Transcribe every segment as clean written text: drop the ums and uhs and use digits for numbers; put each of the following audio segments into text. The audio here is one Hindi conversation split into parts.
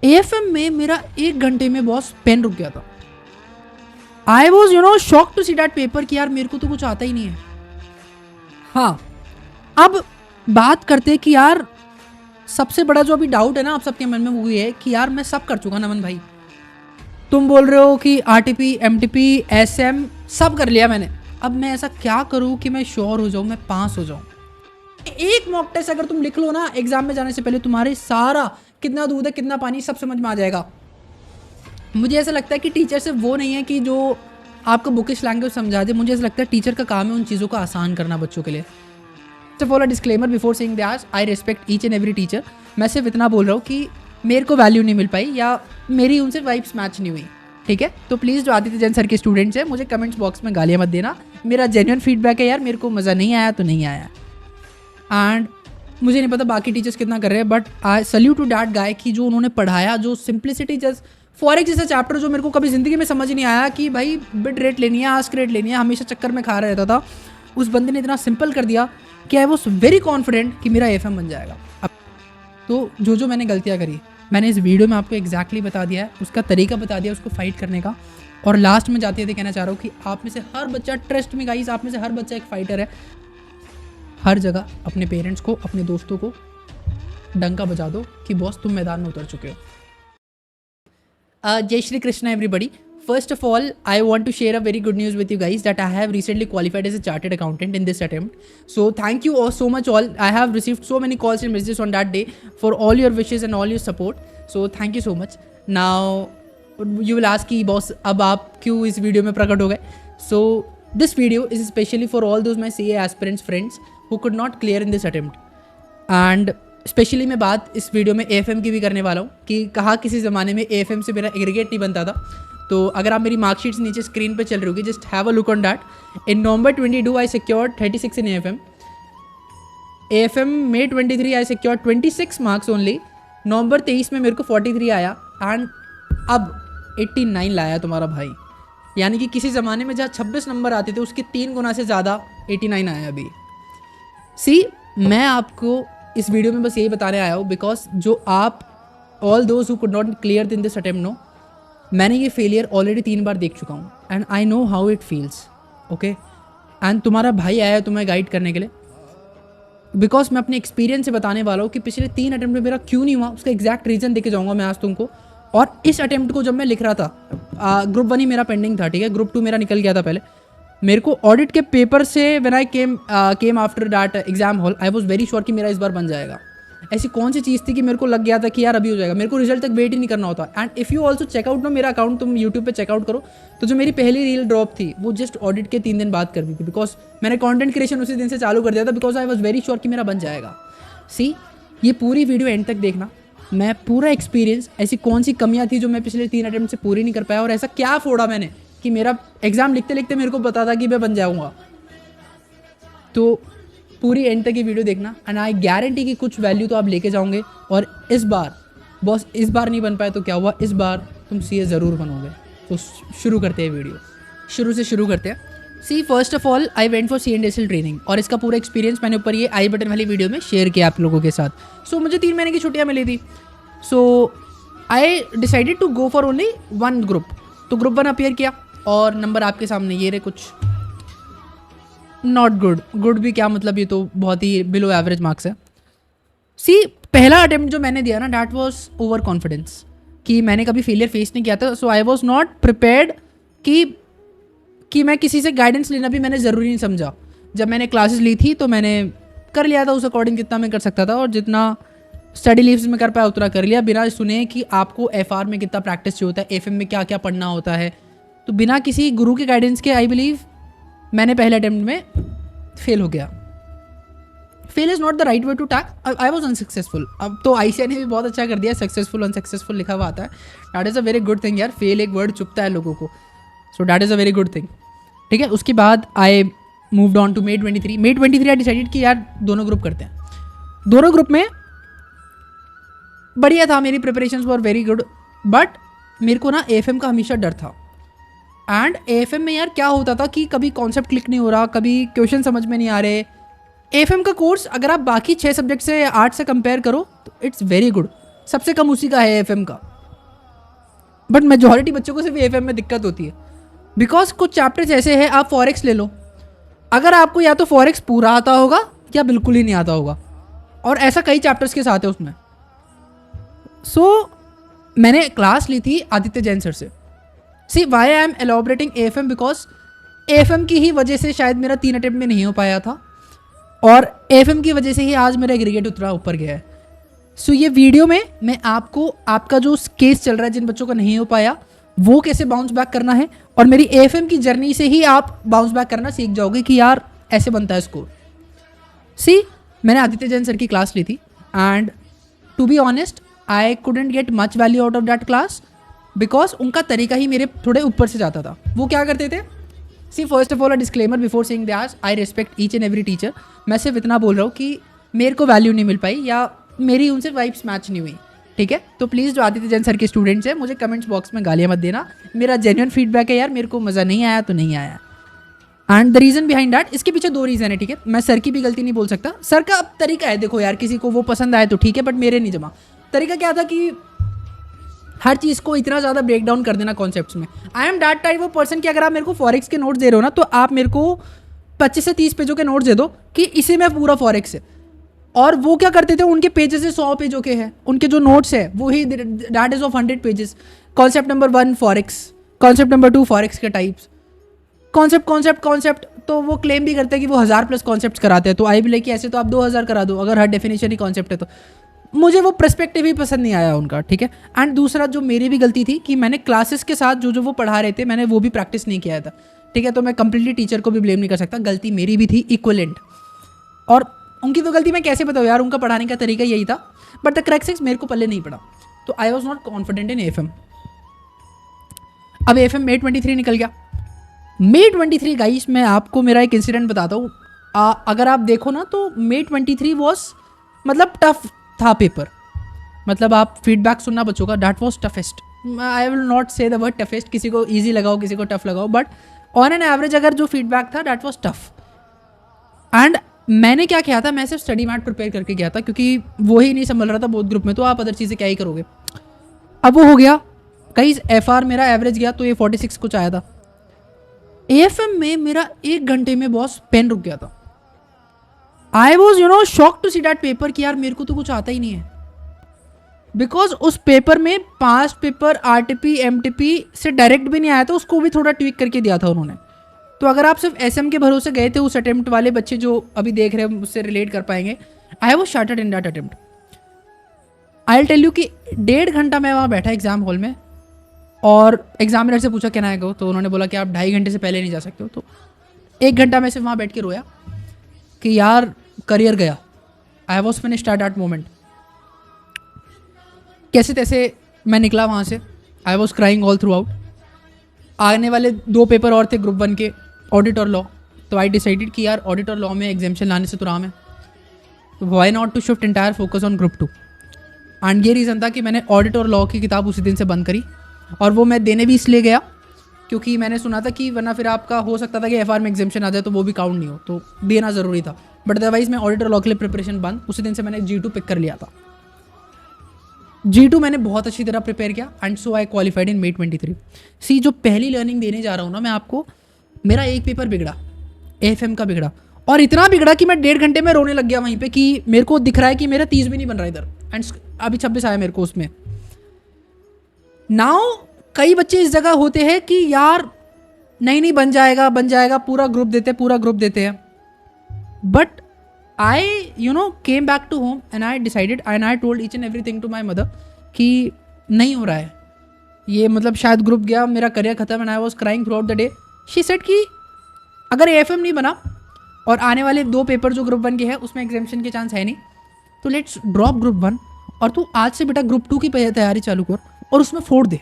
एएफएम में मेरा 1 घंटे में बॉस पेन रुक गया था। I was shock to see that paper कि यार मेरे को तो कुछ आता ही नहीं है। हाँ, अब बात करते हैं कि यार सबसे बड़ा जो अभी डाउट है ना आप सबके मन में वो ये है कि यार मैं सब कर चुका नमन भाई। तुम बोल रहे हो कि आरटीपी, एमटीपी, एसएम सब कर लिया मैंने। अब मैं ऐसा क्या करूँ कि मैं श्योर हो जाऊँ, मैं पास हो जाऊँ। एक मॉक टेस्ट अगर तुम लिख लो ना एग्जाम में जाने से पहले, तुम्हारे सारा कितना दूध है कितना पानी सब समझ में आ जाएगा। मुझे ऐसा लगता है कि टीचर सिर्फ वो नहीं है कि जो आपको बुकिश लैंग्वेज समझा दे। मुझे ऐसा लगता है टीचर का काम है उन चीज़ों को आसान करना बच्चों के लिए। First of all a disclaimer before saying that I respect each and every teacher. मैं सिर्फ इतना बोल रहा हूँ कि मेरे को वैल्यू नहीं मिल पाई या मेरी उनसे वाइब्स मैच नहीं हुई, ठीक है। तो प्लीज़ जो आदित्य जैन सर के स्टूडेंट्स हैं मुझे कमेंट्स बॉक्स में गालियाँ मत देना। मेरा जेन्युइन फीडबैक है यार, मेरे को मज़ा नहीं आया तो नहीं आया। एंड मुझे नहीं पता बाकी टीचर्स कितना कर रहे हैं, but I salute to that guy कि जो उन्होंने पढ़ाया, जो सिंप्लिसिटी, जस्ट फॉरेक्स जैसा चैप्टर जो मेरे को कभी ज़िंदगी में समझ नहीं आया कि भाई बिट रेट लेनी है, आस्क रेट लेनी है, हमेशा चक्कर में खा रहता था, उस बंदे ने इतना सिंपल कर दिया कि आई वॉज वेरी कॉन्फिडेंट कि मेरा एफएम बन जाएगा। अब तो जो मैंने गलतियाँ करी मैंने इस वीडियो में आपको एग्जैक्टली बता दिया है, उसका तरीका बता दिया उसको फाइट करने का। और लास्ट में जाते थे कहना चाह रहा हूँ कि आप में से हर बच्चा, ट्रस्ट में गाइस, आप में से हर बच्चा एक फाइटर है। हर जगह अपने पेरेंट्स को, अपने दोस्तों को डंका बजा दो कि बॉस तुम मैदान में उतर चुके हो। जय Shri Krishna everybody. First of all, I want to share a very good news with you guys that I have recently qualified as a chartered accountant in this attempt. So thank you all so much all. I have received so many calls and messages on that day for all your wishes and all your support. So thank you so much. Now you will ask कि boss अब आप क्यों इस वीडियो में प्रकट हो गए? So this video is especially for all those my CA aspirants friends who could not clear in this attempt. And specially मैं बात इस वीडियो में एएफएम की भी करने वाला हूँ कि कहाँ किसी ज़माने में एएफएम से मेरा एग्रीगेट नहीं बनता था। तो अगर आप मेरी मार्कशीट्स नीचे स्क्रीन पे चल रही होगी, just have a look on that. In November 22 I secured 36 in AFM. AFM में 23 आई सिक्योर्ड 26 मार्क्स ओनली। नवंबर 23 में मेरे को 43 आया एंड अब 89 लाया तुम्हारा भाई। यानी कि किसी ज़माने में जहाँ 26 नंबर आते थे उसके 3 गुना से ज़्यादा 89 आया अभी। सी, मैं आपको इस वीडियो में बस यही बताने आया हूँ बिकॉज जो आप all those who could not clear in this attempt no, मैंने ये फेलियर ऑलरेडी 3 बार देख चुका हूँ and I know how it feels, okay. And तुम्हारा भाई आया है तुम्हें गाइड करने के लिए बिकॉज मैं अपने एक्सपीरियंस से बताने वाला हूँ कि पिछले 3 अटेम्प्ट में मेरा क्यों नहीं हुआ, उसका एग्जैक्ट रीज़न देके जाऊँगा मैं आज तुमको। और इस अटेम्प्ट को जब मैं लिख रहा था, ग्रुप 1 ही मेरा पेंडिंग था, ठीक है, ग्रुप 2 मेरा निकल गया था पहले। मेरे को ऑडिट के पेपर से when I came after that exam hall, I was very sure कि मेरा इस बार बन जाएगा। ऐसी कौन सी चीज़ थी कि मेरे को लग गया था कि यार अभी हो जाएगा, मेरे को रिजल्ट तक वेट ही नहीं करना होता। And if you also check out no मेरा अकाउंट, तुम यूट्यूब पे चेकआउट करो, तो जो मेरी पहली रील ड्रॉप थी वो जस्ट ऑडिट के 3 दिन बाद कर दी थी बिकॉज मैंने कॉन्टेंट क्रिएशन उसी दिन से चालू कर दिया था because I was very sure कि मेरा बन जाएगा। सी, ये पूरी वीडियो एंड तक देखना, मैं पूरा एक्सपीरियंस, ऐसी कौन सी कमियाँ थी जो मैं पिछले 3 अटेम्प्ट से पूरी नहीं कर पाया और ऐसा क्या फोड़ा मैंने कि मेरा एग्ज़ाम लिखते लिखते मेरे को पता था कि मैं बन जाऊँगा। तो पूरी एंड तक ये वीडियो देखना एंड आई गारंटी कि कुछ वैल्यू तो आप लेके जाओगे। और इस बार बॉस, इस बार नहीं बन पाए तो क्या हुआ, इस बार तुम सीए ज़रूर बनोगे। तो शुरू करते हैं वीडियो, शुरू से शुरू करते हैं। See, first of all I went for CNDSL training और इसका पूरा एक्सपीरियंस मैंने ऊपर ये आई बटन वाली वीडियो में शेयर किया आप लोगों के साथ। सो मुझे 3 महीने की छुट्टियाँ मिली थी, so I decided to go for only 1 group. तो ग्रुप 1 अपीयर किया और नंबर आपके सामने ये रहे, कुछ नॉट गुड। गुड भी क्या मतलब, ये तो बहुत ही बिलो एवरेज मार्क्स है। सी, पहला अटेम्प्ट जो मैंने दिया ना, डैट वॉज ओवर कॉन्फिडेंस कि मैंने कभी फेलियर फेस नहीं किया था। सो आई वॉज नॉट प्रिपेयर्ड कि मैं किसी से गाइडेंस लेना भी मैंने ज़रूरी नहीं समझा। जब मैंने क्लासेस ली थी तो मैंने कर लिया था उस अकॉर्डिंग जितना मैं कर सकता था और जितना स्टडी लीव्स में कर पाया उतना कर लिया, बिना सुने कि आपको FR में कितना प्रैक्टिस चाहिए होता है, FM में क्या क्या पढ़ना होता है। तो बिना किसी गुरु के गाइडेंस के आई बिलीव मैंने पहले अटेम्प्ट में फेल हो गया। Fail is not the right way to tack, I was unsuccessful. अब तो ICAI ने भी बहुत अच्छा कर दिया, सक्सेसफुल अनसक्सेसफुल लिखा हुआ आता है। That is a very good thing यार, फेल एक वर्ड चुपता है लोगों को, so that is a very good thing, ठीक है। उसके बाद I moved on to May 23 I decided कि यार दोनों ग्रुप करते हैं। दोनों ग्रुप में बढ़िया था, मेरी preparations were very good, but मेरे को ना AFM का हमेशा डर था। एंड AFM में यार क्या होता था कि कभी कॉन्सेप्ट क्लिक नहीं हो रहा, कभी क्वेश्चन समझ में नहीं आ रहे। AFM का कोर्स अगर आप बाकी 6 सब्जेक्ट से 8 से कंपेयर करो तो इट्स वेरी गुड, सबसे कम उसी का है AFM का। बट मेजॉरिटी बच्चों को सिर्फ एएफएम में दिक्कत होती है, बिकॉज कुछ चैप्टर्स ऐसे हैं, आप फॉरेक्स ले लो, अगर आपको या तो फॉरेक्स पूरा आता होगा या बिल्कुल ही नहीं आता होगा, और ऐसा कई चैप्टर्स के साथ है उसमें। सो मैंने क्लास ली थी आदित्य जैन सर से। See why I am elaborating AFM, because AFM की ही वजह से शायद मेरा 3 अटेम्प्ट में नहीं हो पाया था, और एएफएम की वजह से ही आज मेरा एग्रीगेट उतरा ऊपर गया है। सो ये वीडियो में मैं आपको आपका जो केस चल रहा है, जिन बच्चों का नहीं हो पाया, वो कैसे बाउंस बैक करना है, और मेरी एएफएम की जर्नी से ही आप बाउंस बैक करना सीख जाओगे कि यार ऐसे बनता है स्कोर। सी मैंने आदित्य जैन सर की क्लास ली थी, and to be honest I couldn't get much value out of that class, because उनका तरीका ही मेरे थोड़े ऊपर से जाता था। वो क्या करते थे, see first of all a disclaimer before saying that I respect each and every teacher. मैं सिर्फ इतना बोल रहा हूँ कि मेरे को वैल्यू नहीं मिल पाई या मेरी उनसे वाइब्स मैच नहीं हुई, ठीक है। तो प्लीज़ जो आदित्य जैन सर के स्टूडेंट्स हैं, मुझे कमेंट्स बॉक्स में गालियाँ मत देना, मेरा जेन्युइन फीडबैक है यार, मेरे को मज़ा नहीं आया तो नहीं आया। And the reason behind that, इसके पीछे 2 रीज़न है, ठीक है। मैं सर की भी गलती नहीं बोल सकता, सर का अब तरीका है, देखो यार किसी को वो पसंद आए तो ठीक है, बट मेरे नहीं जमा। तरीका क्या था कि हर चीज़ को इतना ज़्यादा ब्रेक डाउन कर देना कॉन्सेप्ट्स में। I am that type of person कि अगर आप मेरे को फॉरेक्स के नोट्स दे रहे हो ना, तो आप मेरे को 25 से 30 पेजों के नोट्स दे दो कि इसी में पूरा फॉरेक्स है। और वो क्या करते थे, उनके पेजेस से 100 पेजों के हैं, उनके जो नोट्स है वो ही that is of 100 pages. Concept number 1 forex, concept number 2 forex के टाइप्स, कॉन्सेप्ट। तो वो क्लेम भी करते हैं कि वो 1000+ कॉन्सेप्ट्स कराते हैं, तो आई भी लाइक ऐसे तो आप 2000 करा दो अगर हर डेफिनेशन ही कॉन्सेप्ट है तो। मुझे वो पर्सपेक्टिव ही पसंद नहीं आया उनका, ठीक है। एंड दूसरा जो मेरी भी गलती थी कि मैंने क्लासेस के साथ जो वो पढ़ा रहे थे, मैंने वो भी प्रैक्टिस नहीं किया था, ठीक है। तो मैं कंप्लीटली टीचर को भी ब्लेम नहीं कर सकता, गलती मेरी भी थी इक्वलेंट। और उनकी तो गलती मैं कैसे बताऊँ यार, उनका पढ़ाने का तरीका यही था, बट द क्रैक्स मेरे को पल्ले नहीं पड़ा, तो I was not confident in AFM. अब एएफएम May 23 निकल गया। May 23 गाइस, मैं आपको मेरा एक इंसिडेंट बताता हूँ। अगर आप देखो ना तो May 23 वॉज मतलब टफ था पेपर, मतलब आप फीडबैक सुनना बच्चों का, that was toughest. I will not से द वर्ड टफेस्ट, किसी को ईजी लगाओ किसी को टफ लगाओ, बट ऑन एन एवरेज अगर जो फीडबैक था दैट वॉज टफ। एंड मैंने क्या किया था, मैं सिर्फ स्टडी मैट प्रिपेयर करके गया था, क्योंकि वो ही नहीं संभल रहा था बोथ ग्रुप में, तो आप अदर चीज़ें क्या ही करोगे। अब वो हो गया कहीं, FR मेरा एवरेज गया तो ये 46 कुछ आया था। एएफएम में मेरा 1 घंटे में बॉस पेन रुक गया था। I was shock to see that paper कि यार मेरे को तो कुछ आता ही नहीं है, बिकॉज उस पेपर में 5 पेपर RTP MTP से डायरेक्ट भी नहीं आया था, उसको भी थोड़ा ट्वीक करके दिया था उन्होंने। तो अगर आप सिर्फ SM के भरोसे गए थे, उस अटेम्प्ट वाले बच्चे जो अभी देख रहे हैं उससे रिलेट कर पाएंगे, I was shorted in that attempt. I will tell you कि 1.5 घंटा मैं वहाँ बैठा एग्जाम हॉल में, और एग्जामिनर से पूछा कैन आई गो, तो उन्होंने बोला कि आप 2.5 घंटे से पहले नहीं जा सकते हो। तो 1 घंटा मैं सिर्फ वहाँ बैठ के रोया कि यार करियर गया, I was finished at that moment. कैसे तैसे मैं निकला वहाँ से, I was crying all through out. आने वाले 2 पेपर और थे ग्रुप 1 के, ऑडिट और लॉ। तो आई डिसाइडेड कि यार ऑडिट और लॉ में एग्जामिशन लाने से तो आराम है, तो why not to shift entire focus on group 2। And ये रीज़न था कि मैंने ऑडिट और लॉ की किताब उसी दिन से बंद करी, और वो मैं देने भी इसलिए गया क्योंकि मैंने सुना था कि वरना फिर आपका हो सकता था कि FR में एग्जामिशन आ जाए तो वो भी काउंट नहीं हो, तो देना ज़रूरी था। बट अदरवाइज मैं ऑडिट और लॉ के लिए प्रिपरेशन बंद, उसी दिन से मैंने G2 पिक कर लिया था। G2 मैंने बहुत अच्छी तरह प्रिपेयर किया, and so I qualified in May 23। सी जो पहली लर्निंग देने जा रहा हूँ ना मैं आपको, मेरा एक पेपर बिगड़ा, AFM का बिगड़ा, और इतना बिगड़ा कि मैं 1.5 घंटे में रोने लग गया वहीं पे कि मेरे को दिख रहा है कि मेरा 30 भी नहीं बन रहा इधर, एंड अभी 26 आया मेरे को उसमें। नाउ कई बच्चे इस जगह होते हैं कि यार नहीं बन जाएगा, पूरा ग्रुप देते हैं, but I came back to home and I decided and I told each and everything to my mother कि नहीं हो रहा है ये, मतलब शायद ग्रुप गया, मेरा करियर खत्म, and I was crying through out the day. She said कि अगर AFM नहीं बना और आने वाले 2 पेपर जो ग्रुप 1 के हैं उसमें एग्जामिशन के चांस है नहीं, तो लेट्स ड्रॉप ग्रुप 1 और तू आज से बेटा ग्रुप 2 की तैयारी चालू कर और उसमें फोड़ दे,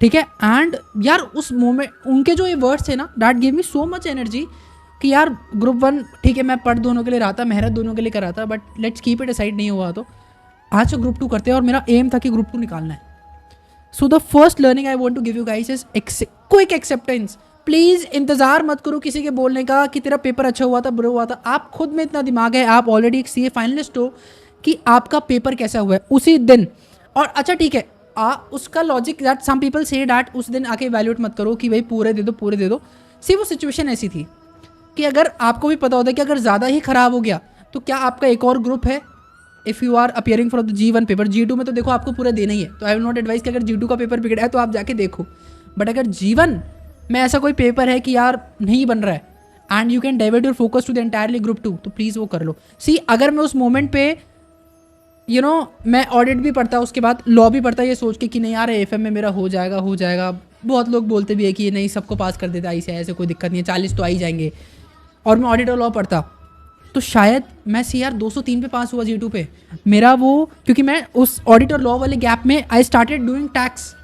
ठीक है। एंड यार उस मोमेंट उनके जो ये वर्ड्स थे ना, that give me so much energy कि यार ग्रुप 1 ठीक है, मैं पढ़ दोनों के लिए रहा था, मेहनत दोनों के लिए कर रहा था, but let's keep it aside, नहीं हुआ तो आज से ग्रुप 2 करते हैं, और मेरा एम था कि ग्रुप 2 निकालना है। So the first learning I want to give you guys is quick acceptance. Please इंतजार मत करो किसी के बोलने का कि तेरा पेपर अच्छा हुआ था बुरा हुआ था, आप खुद में इतना दिमाग है, आप ऑलरेडी एक CA फाइनलिस्ट हो कि आपका पेपर कैसा हुआ है उसी दिन। और अच्छा ठीक है, उसका logic that some people say that उस दिन आके वैल्यूएट मत करो कि भाई पूरे दे दो पूरे दे दो। सिर्फ वो सिचुएशन ऐसी थी कि अगर आपको भी पता होता है कि अगर ज़्यादा ही ख़राब हो गया तो क्या आपका एक और ग्रुप है, if you are appearing for the G1 paper, G2 में तो देखो आपको पूरा देना ही है, तो आई विल नॉट एडवाइस कि अगर G2 का पेपर बिगड़ा है तो आप जाके देखो, बट अगर G1 में ऐसा कोई पेपर है कि यार नहीं बन रहा है and you can divert your focus to the entirely group 2, तो प्लीज़ वो कर लो। सी अगर मैं उस मोमेंट पे मैं ऑडिट भी पढ़ता, उसके बाद लॉ भी पढ़ता ये सोच के कि नहीं यार एफएम में मेरा हो जाएगा। बहुत लोग बोलते भी है कि ये नहीं सबको पास कर देता ICAI से, कोई दिक्कत नहीं है, 40 तो आ ही जाएंगे, और मैं ऑडिट और लॉ पढ़ता तो शायद मैं CR 203 पे पास हुआ G2 पे। मेरा वो क्योंकि मैं उस ऑडिट और लॉ वाले गैप में आई स्टार्टेड डूइंग टैक्स,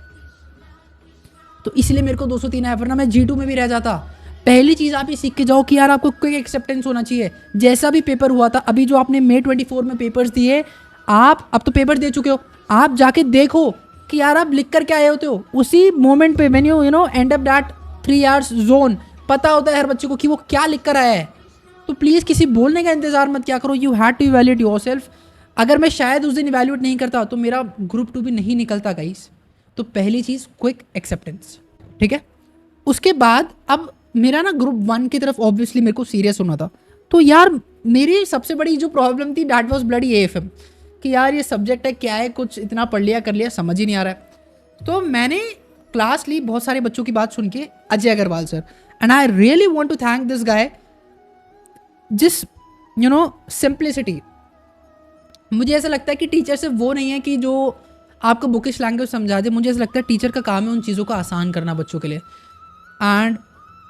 तो इसलिए मेरे को 203 आया, वरना मैं G2 में भी रह जाता। पहली चीज़ आप ये सीख के जाओ कि यार आपको क्विक एक्सेप्टेंस होना चाहिए। जैसा भी पेपर हुआ था, अभी जो आपने May 24 में पेपर्स दिए, आप अब तो पेपर दे चुके हो, आप जाके देखो कि यार आप लिख कर क्या आए होते हो उसी मोमेंट पे when you and up that 3 hours zone. पता होता है हर बच्चे को कि वो क्या लिख कर आया है, तो प्लीज़ किसी बोलने का इंतजार मत क्या करो, you had to evaluate yourself. अगर मैं शायद उस दिन इवैल्यूएट नहीं करता तो मेरा ग्रुप 2 भी नहीं निकलता गाइस। तो पहली चीज़ क्विक एक्सेप्टेंस, ठीक है। उसके बाद अब मेरा ना ग्रुप 1 की तरफ ऑब्वियसली मेरे को सीरियस होना था, तो यार मेरी सबसे बड़ी जो प्रॉब्लम थी दैट वाज ब्लडी AFM, कि यार ये सब्जेक्ट है क्या है, कुछ इतना पढ़ लिया कर लिया समझ ही नहीं आ रहा है। तो मैंने क्लास ली बहुत सारे बच्चों की बात सुन के, Ajay Agarwal sir, and I really want to thank this guy. जिस सिंप्लिसिटी, मुझे ऐसा लगता है कि टीचर से वो नहीं है कि जो आपको बुकिश लैंग्वेज समझा दे, मुझे ऐसा लगता है टीचर का काम है उन चीज़ों को आसान करना बच्चों के लिए। एंड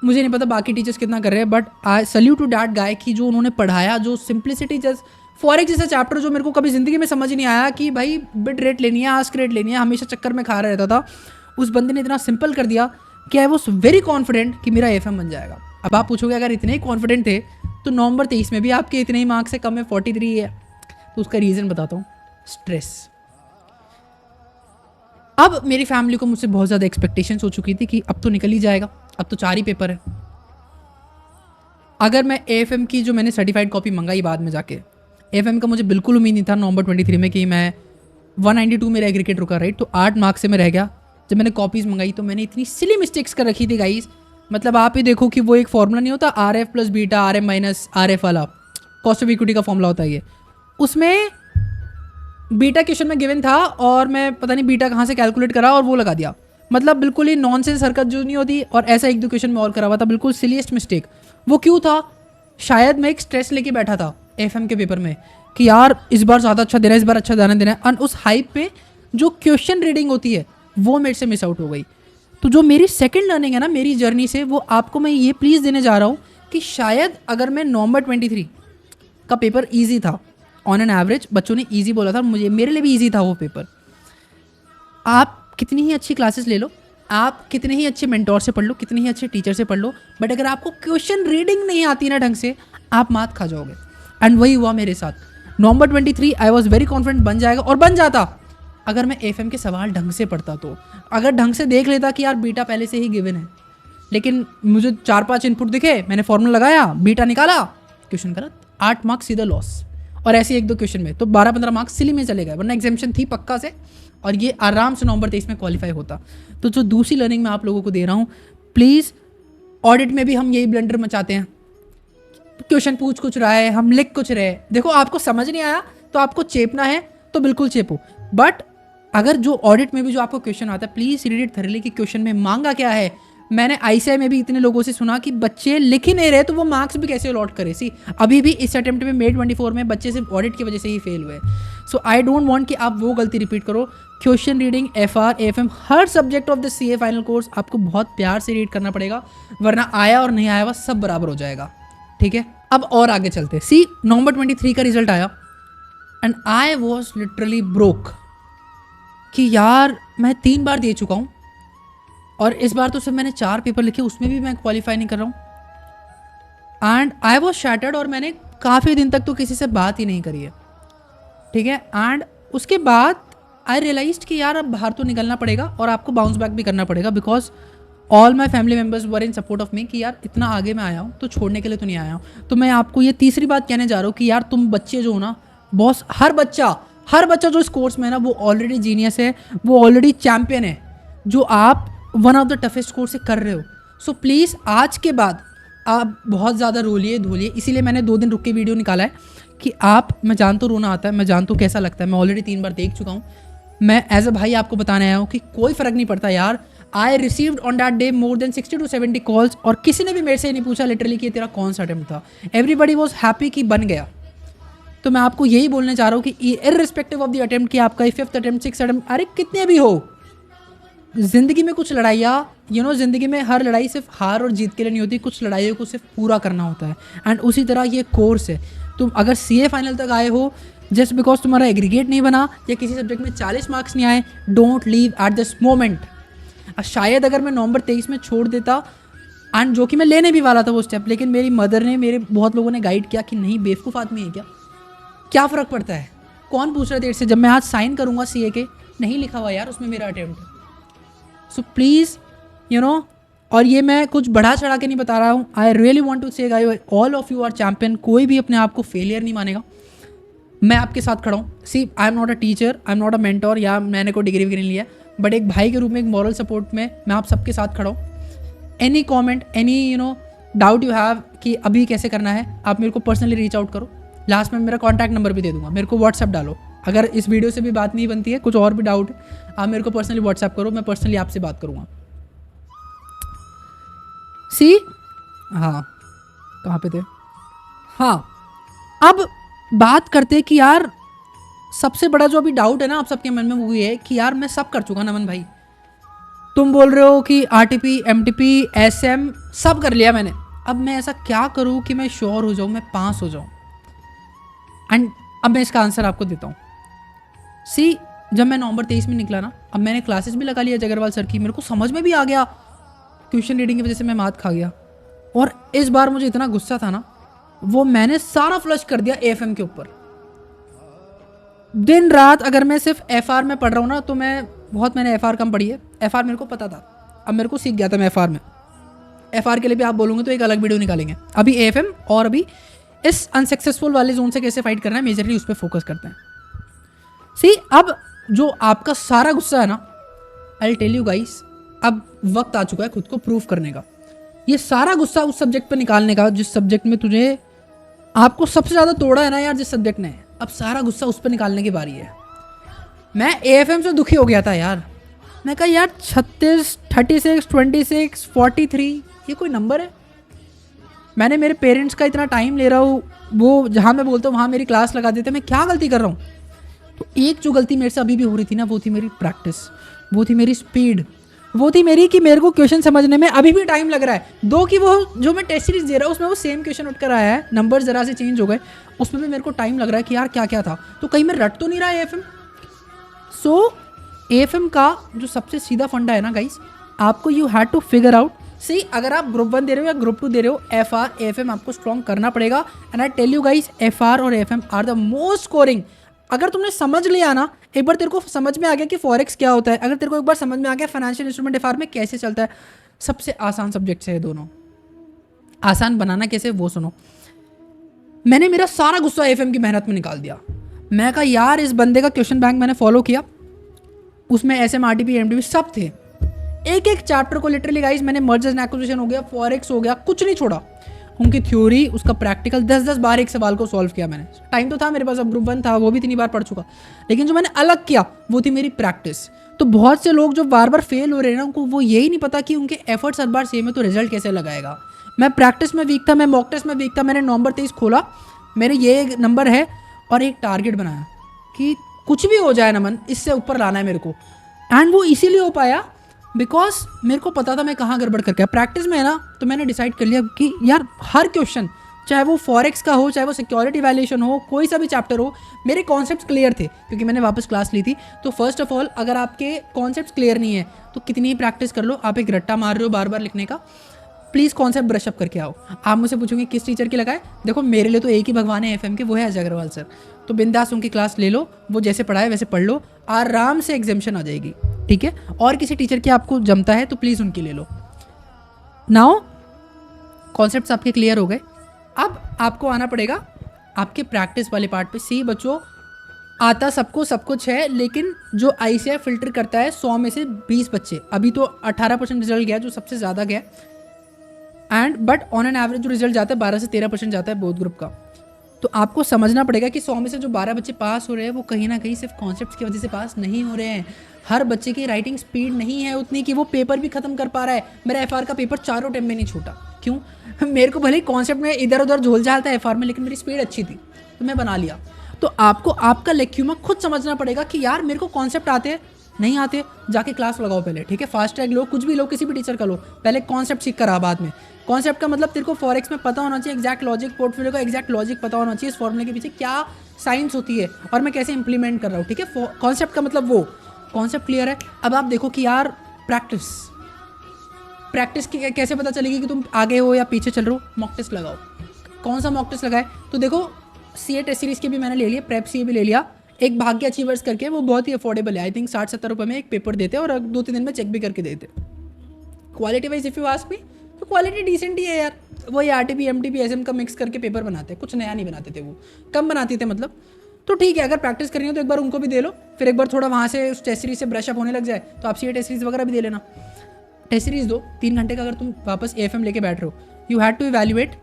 मुझे नहीं पता बाकी टीचर्स कितना कर रहे हैं, but I salute to that guy कि जो उन्होंने पढ़ाया, जो सिंप्लिसिटी, जस्ट फॉरेक्स जैसा चैप्टर जो मेरे को कभी ज़िंदगी में समझ नहीं आया कि भाई बिट रेट लेनी है, आस्क रेट लेनी है, हमेशा चक्कर में खा रहता था, उस बंदे ने इतना सिंपल कर दिया कि आई वॉज वेरी कॉन्फिडेंट कि मेरा AFM बन जाएगा। अब आप पूछोगे अगर इतने ही कॉन्फिडेंट थे तो नवंबर 23 में भी आपके इतने ही मार्क्स से कम है, 43 है, तो उसका रीज़न बताता हूँ, स्ट्रेस। अब मेरी फैमिली को मुझसे बहुत ज़्यादा एक्सपेक्टेशंस हो चुकी थी कि अब तो निकल ही जाएगा, अब तो 4 ही पेपर है। अगर मैं AFM की जो मैंने सर्टिफाइड कॉपी मंगाई बाद में जाके, AFM का मुझे बिल्कुल उम्मीद नहीं था नवंबर 23 में कि मैं 192 मेरा एग्रीगेट रुका, राइट, तो 8 मार्क्स से मैं रह गया। जब मैंने कॉपीज़ मंगाई तो मैंने इतनी सिली मिस्टेक्स कर रखी थी गाइस, मतलब आप ही देखो कि वो एक फॉर्मूला नहीं होता RF plus beta RM minus RF वाला, कॉस्ट ऑफ इक्विटी का फॉर्मूला होता है ये, उसमें बीटा क्वेश्चन में गिवन था और मैं पता नहीं बीटा कहाँ से कैलकुलेट करा और वो लगा दिया, मतलब बिल्कुल ही नॉनसेंस हरकत जो नहीं होती, और ऐसा 1-2 क्वेश्चन में और करा हुआ था, बिल्कुल सिलीस्ट मिस्टेक। वो क्यों था? शायद मैं एक स्ट्रेस लेके बैठा था AFM के पेपर में कि यार इस बार ज़्यादा अच्छा देना है, इस बार अच्छा देना है, और उस हाइप पे जो क्वेश्चन रीडिंग होती है वो मेरे से मिस आउट हो गई। तो जो मेरी सेकंड लर्निंग है ना मेरी जर्नी से, वो आपको मैं ये प्लीज़ देने जा रहा हूँ कि शायद अगर मैं नवंबर 23 का पेपर ईजी था, ऑन एन एवरेज बच्चों ने ईजी बोला था, मुझे मेरे लिए भी ईजी था वो पेपर। आप कितनी ही अच्छी क्लासेस ले लो, आप कितने ही अच्छे मेंटोर से पढ़ लो, कितने ही अच्छे टीचर से पढ़ लो, बट अगर आपको क्वेश्चन रीडिंग नहीं आती ना ढंग से, आप मात खा जाओगे। एंड वही हुआ मेरे साथ। नवंबर 23 आई वॉज वेरी कॉन्फिडेंट बन जाएगा, और बन जाता अगर मैं AFM के सवाल ढंग से पढ़ता, तो अगर ढंग से देख लेता कि यार बीटा पहले से ही गिवन है, लेकिन मुझे 4-5 इनपुट दिखे, मैंने फॉर्मूला लगाया, बीटा निकाला, क्वेश्चन गलत, 8 मार्क्स सीधा लॉस। और ऐसे 1-2 क्वेश्चन में तो 12-15 मार्क्स सिली में चले गए, वरना एग्जामिशन थी पक्का से, और ये आराम से नवंबर 23 में क्वालिफाई होता। तो जो दूसरी लर्निंग मैं आप लोगों को दे रहा हूँ, प्लीज़, ऑडिट में भी हम यही ब्लंडर मचाते हैं, क्वेश्चन पूछ कुछ रहा है, हम लिख कुछ रहे, देखो आपको समझ नहीं आया तो आपको चेपना है तो बिल्कुल चेपो, बट अगर जो ऑडिट में भी जो आपको क्वेश्चन आता है, प्लीज़ रीड इट थॉरली कि क्वेश्चन में मांगा क्या है। मैंने ICAI में भी इतने लोगों से सुना कि बच्चे लिख ही नहीं रहे तो वो मार्क्स भी कैसे अलॉट करे। सी अभी भी इस अटेम्प्ट में May 24 में बच्चे सिर्फ ऑडिट की वजह से ही फेल हुए। सो आई डोंट वांट कि आप वो गलती रिपीट करो। Question reading, FR, AFM, her subject of the CA final course आपको बहुत प्यार से रीड करना पड़ेगा, वरना आया और नहीं आया हुआ सब बराबर हो जाएगा, ठीक है। अब और आगे चलते। सी नवंबर 23 का रिजल्ट आया and I was literally broke कि यार मैं 3 बार दे चुका हूँ, और इस बार तो सिर्फ मैंने 4 पेपर लिखे, उसमें भी मैं क्वालिफाई नहीं कर रहा हूँ। एंड आई वॉज शैटर्ड, और मैंने काफ़ी दिन तक तो किसी से बात ही नहीं करी है, ठीक है। एंड उसके बाद आई रियलाइज्ड कि यार अब बाहर तो निकलना पड़ेगा और आपको बाउंस बैक भी करना पड़ेगा, because all my family members were in support of me कि यार इतना आगे मैं आया हूँ तो छोड़ने के लिए तो नहीं आया हूँ। तो मैं आपको ये तीसरी बात कहने जा रहा हूँ कि यार तुम बच्चे जो हो ना, बॉस, हर बच्चा हर बच्चा जो इस कोर्स में है ना वो ऑलरेडी जीनियस है, वो ऑलरेडी चैम्पियन है, जो आप one of the toughest course से कर रहे हो। सो प्लीज़ आज के बाद आप बहुत ज़्यादा रोलिए धोलिए, इसीलिए मैंने 2 दिन रुक के वीडियो निकाला है कि आप, मैं जानता हूँ रोना आता है, मैं जानता हूँ कैसा लगता है, मैं ऑलरेडी 3 बार देख चुका हूँ। मैं एज अ भाई आपको बताने आया हूँ कि कोई फ़र्क नहीं पड़ता यार। I received on that day more than 60 to 70 calls, और किसी ने भी मेरे से नहीं पूछा लिटरली कि तेरा कौन सा अटेम्प्ट था। एवरीबडी वॉज हैप्पी कि बन गया। तो मैं आपको यही बोलने चाह रहा हूँ कि इररिस्पेक्टिव ऑफ द अटेम्प्ट कि आपका 5th अटेम्प्ट 6th अटेम्प्ट, अरे कितने भी हो, ज़िंदगी में कुछ लड़ाइयाँ ज़िंदगी में हर लड़ाई सिर्फ हार और जीत के लिए नहीं होती, कुछ लड़ाइयों को सिर्फ पूरा करना होता है। एंड उसी तरह ये कोर्स है। तुम अगर CA फाइनल तक आए हो जस्ट बिकॉज तुम्हारा एग्रीगेट नहीं बना या किसी सब्जेक्ट में 40 मार्क्स नहीं आए, don't leave at this moment. शायद अगर मैं नवंबर 23 में छोड़ देता, एंड जो कि मैं लेने भी वाला था वो स्टेप, लेकिन मेरी मदर ने, मेरे बहुत लोगों ने गाइड किया कि नहीं बेवकूफ़ आदमी है क्या फ़र्क पड़ता है, कौन पूछ रहा है तेरे से, जब मैं आज साइन करूँगा CA के, नहीं लिखा हुआ यार उसमें मेरा अटेम्प्ट। सो प्लीज़ और ये मैं कुछ बढ़ा चढ़ा के नहीं बता रहा हूँ। I really want to say guys, all of you are champion. कोई भी अपने आप को फेलियर नहीं मानेगा, मैं आपके साथ खड़ा हूँ। See I am not a teacher, I am not a mentor, या मैंने कोई डिग्री विग्री नहीं लिया, बट एक भाई के रूप में, एक मॉरल सपोर्ट में मैं आप सबके साथ खड़ा हूँ। Any comment, any doubt you have कि अभी कैसे करना है, आप मेरे को पर्सनली रीच आउट करो। लास्ट में मेरा कॉन्टैक्ट नंबर भी दे दूंगा, मेरे को व्हाट्सएप डालो। अगर इस वीडियो से भी बात नहीं बनती है, कुछ और भी डाउट है, आप मेरे को पर्सनली व्हाट्सएप करो, मैं पर्सनली आपसे बात करूँगा। सी हाँ, कहाँ पे थे? हाँ, अब बात करते कि यार सबसे बड़ा जो अभी डाउट है ना आप सबके मन में वो ये है कि यार मैं सब कर चुका नमन भाई, तुम बोल रहे हो कि RTP MTP SM सब कर लिया मैंने, अब मैं ऐसा क्या करूँ कि मैं श्योर हो जाऊँ, मैं पास हो जाऊँ। एंड अब मैं इसका आंसर आपको देता हूँ। सी जब मैं नवंबर 23 में निकला ना, अब मैंने क्लासेस भी लगा लिया जगरवाल सर की, मेरे को समझ में भी आ गया, ट्यूशन रीडिंग की वजह से मैं मात खा गया। और इस बार मुझे इतना गुस्सा था ना, वो मैंने सारा फ्लश कर दिया AFM के ऊपर। दिन रात अगर मैं सिर्फ FR में पढ़ रहा हूँ ना, तो मैंने FR कम पढ़ी है, FR मेरे को पता था, अब मेरे को सीख गया था मैं FR में। FR के लिए भी आप बोलोगे तो एक अलग वीडियो निकालेंगे। अभी AFM और अभी इस अनसक्सेसफुल वाले जोन से कैसे फाइट करना है, मेजरली उस पर फोकस करते हैं। सी अब जो आपका सारा गुस्सा है ना, आई टेल यू गाइस, अब वक्त आ चुका है खुद को प्रूव करने का। ये सारा गुस्सा उस सब्जेक्ट पे निकालने का जिस सब्जेक्ट में तुझे, आपको सबसे ज़्यादा तोड़ा है ना यार जिस सब्जेक्ट ने, अब सारा गुस्सा उस पर निकालने की बारी है। मैं AFM से दुखी हो गया था यार, मैं कहा यार 36, 36, 26, 43 ये कोई नंबर है? मैंने मेरे पेरेंट्स का इतना टाइम ले रहा हूँ, वो जहाँ मैं बोलता हूँ वहाँ मेरी क्लास लगा देते, मैं क्या गलती कर रहा हूँ? तो एक जो गलती मेरे से अभी भी हो रही थी ना, वो थी मेरी प्रैक्टिस, वो थी मेरी स्पीड, वो थी मेरी कि मेरे को क्वेश्चन समझने में अभी भी टाइम लग रहा है। दो कि वो जो मैं टेस्ट सीरीज दे रहा हूँ उसमें वो सेम क्वेश्चन उठ कर आया है, नंबर ज़रा से चेंज हो गए, उसमें भी मेरे को टाइम लग रहा है कि यार क्या क्या था, तो कहीं मैं रट तो नहीं रहा है AFM। सो AFM का जो सबसे सीधा फंडा है ना गाइस, आपको you had to figure out. See अगर आप ग्रुप 1 दे रहे हो या ग्रुप 2 दे रहे हो, FR AFM आपको स्ट्रॉन्ग करना पड़ेगा। And I tell you guys, FR और AFM are the most scoring. अगर तुमने समझ लिया ना, एक बार तेरे को समझ में आ गया कि फॉरेक्स क्या होता है, अगर तेरे को एक बार समझ में आ गया फाइनेंशियल इंस्ट्रूमेंट FR में कैसे चलता है, सबसे आसान सब्जेक्ट है ये दोनों। आसान बनाना कैसे वो सुनो। मैंने मेरा सारा गुस्सा AFM की मेहनत में निकाल दिया। मैं कहा यार इस बंदे का क्वेश्चन बैंक मैंने फॉलो किया, उसमें SM RTP MTP सब थे, एक एक चैप्टर को लिटरली गाइस मैंने मर्जर्स एंड एक्विजिशन हो गया, फॉरेक्स हो गया, कुछ नहीं छोड़ा। उनकी थ्योरी, उसका प्रैक्टिकल 10-10 बार एक सवाल को सॉल्व किया मैंने। टाइम तो था मेरे पास, अब ग्रुप 1 था, वो भी 3 बार पढ़ चुका, लेकिन जो मैंने अलग किया वो थी मेरी प्रैक्टिस। तो बहुत से लोग जो बार बार फेल हो रहे हैं ना, उनको वो यही नहीं पता कि उनके एफर्ट्स हर बार सेम है तो रिजल्ट कैसे लगाएगा। मैं प्रैक्टिस में वीक था, मैं मॉक टेस्ट में वीक था, मैंने नवंबर 23 खोला, मेरे ये नंबर है और एक टारगेट बनाया कि कुछ भी हो जाए नमन, इससे ऊपर लाना है मेरे को। एंड वो इसीलिए हो पाया बिकॉज मेरे को पता था मैं कहाँ गड़बड़ करके, प्रैक्टिस में है ना, तो मैंने डिसाइड कर लिया कि यार हर क्वेश्चन, चाहे वो फॉरेक्स का हो, चाहे वो सिक्योरिटी वैल्यूएशन हो, कोई सा भी चैप्टर हो, मेरे कॉन्सेप्ट्स क्लियर थे क्योंकि मैंने वापस क्लास ली थी। तो फर्स्ट ऑफ ऑल अगर आपके कॉन्सेप्ट्स क्लियर नहीं है तो कितनी ही प्रैक्टिस कर लो, आप एक रट्टा मार रहे हो बार बार लिखने का, प्लीज़ कॉन्सेप्ट ब्रशअप करके आओ। आप मुझसे पूछोगे किस टीचर की लगाए, देखो मेरे लिए तो एक ही भगवान है FM के, वो है अजय अग्रवाल सर। तो बिंदास उनकी क्लास ले लो, वो जैसे पढ़ाए वैसे पढ़ लो, आराम से एग्जामिशन आ जाएगी, ठीक है। और किसी टीचर की आपको जमता है तो प्लीज़ उनकी ले लो। नाउ कॉन्सेप्ट्स आपके क्लियर हो गए, अब आपको आना पड़ेगा आपके प्रैक्टिस वाले पार्ट पे। सी बच्चों, आता सबको सब कुछ है, लेकिन जो आईसीआई फिल्टर करता है 100 में से 20 बच्चे, अभी तो 18% रिजल्ट गया जो सबसे ज़्यादा गया, and but on an average जो रिजल्ट जाता है 12 से 13% जाता है बोथ ग्रुप का। तो आपको समझना पड़ेगा कि 100 में से जो 12 बच्चे पास हो रहे हैं वो कहीं ना कहीं सिर्फ कॉन्सेप्ट की वजह से पास नहीं हो रहे हैं। हर बच्चे की राइटिंग स्पीड नहीं है उतनी कि वो पेपर भी खत्म कर पा रहा है। मेरा एफआर का पेपर 4 अटेम्प्ट में नहीं छूटा, क्यों? मेरे को भले ही कॉन्सेप्ट में इधर उधर झोल झाल था एफआर में, लेकिन मेरी स्पीड अच्छी थी तो मैं बना लिया। तो आपको आपका लेक्यूमा खुद समझना पड़ेगा कि यार मेरे को कॉन्सेप्ट आते हैं नहीं आते, जाके क्लास लगाओ पहले, ठीक है? फास्ट ट्रैक लो, कुछ भी लो, किसी भी टीचर का लो, पहले कॉन्सेप्ट सीख करा बाद में। कॉन्सेप्ट का मतलब तेरे को फॉरेक्स में पता होना चाहिए एग्जैक्ट लॉजिक, पोर्टफोलियो का एग्जैक्ट लॉजिक पता होना चाहिए, इस फॉर्मूले के पीछे क्या साइंस होती है और मैं कैसे इंप्लीमेंट कर रहा हूँ, ठीक है? कॉन्सेप्ट का मतलब वो कॉन्सेप्ट क्लियर है। अब आप देखो कि यार प्रैक्टिस की कैसे पता चलेगी कि तुम आगे हो या पीछे चल रहे हो? मॉक टेस्ट लगाओ। कौन सा मॉक टेस्ट लगाए? तो देखो सीए टेस्ट सीरीज के भी मैंने ले लिया, प्रेप सीए भी ले लिया, एक भाग्य अचीवर्स करके, वो बहुत ही अफोर्डेबल है, आई थिंक 60-70 रुपये में एक पेपर देते हैं और 2-3 दिन में चेक भी करके देते। Quality wise if you ask me तो क्वालिटी डिसेंट ही है यार, वही आरटीपी एमटीपी एसएम का मिक्स करके पेपर बनाते हैं, कुछ नया नहीं बनाते थे, वो कम बनाते थे मतलब। तो ठीक है, अगर प्रैक्टिस करनी हो तो एक बार उनको भी दे लो, फिर एक बार थोड़ा वहाँ से उस टेस्ट सीरीज से ब्रश अप होने लग जाए तो आप सीए टेस्ट सीरीज वगैरह भी दे लेना। टेस्ट सीरीज दो 3 घंटे का, अगर तुम वापस एएफएम लेके बैठ रहे हो, यू हैड टू इवैल्यूएट